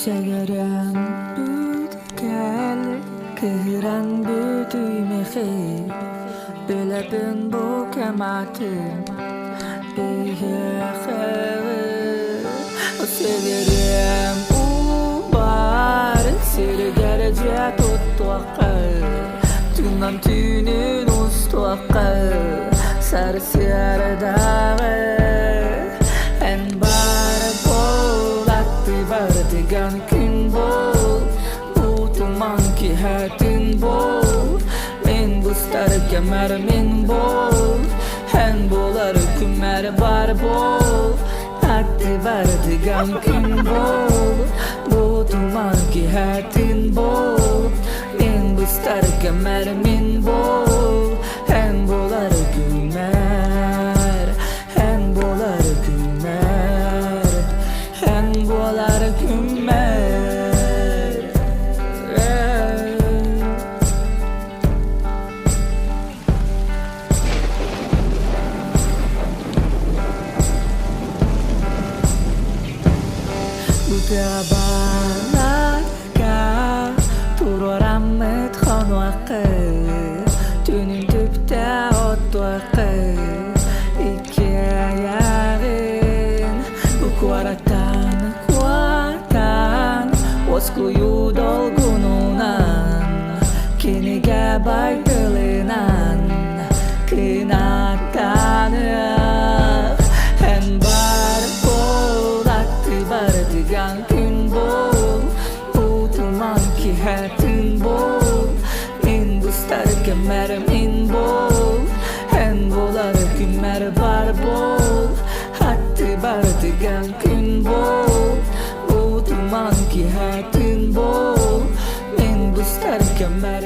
Segeran büdkel kıran büdüymehi Bölebün bu kematin Segeran ubar Sirgerce tuttuakı Tünan tünün ustuakı Sarsiyar dağı Digan gün bol Bu tuman ki hatin bol Men bustar kemer min bol Hen bolar kümer bar bol Hati var digan gün bol Bu tuman ki hatin bol Men bustar kemer min bol Hen bolar kümer Hen bolar kümer Hen bolar kümer Buta balarga Turorammet xonvaqı Tünün tüpte ottuaqı İki ayağın Bu kuaratan Oskuyu dolgununan Kiniga baytılınan Kınatanık Hen bar bol Akti bar digan gün bol Bu tuman ki hatin bol Min bustar kemer min bol Hen bolar kümer bar bol Akti bar digan gün bol Bu tuman ki hatin bol Men bustar kemer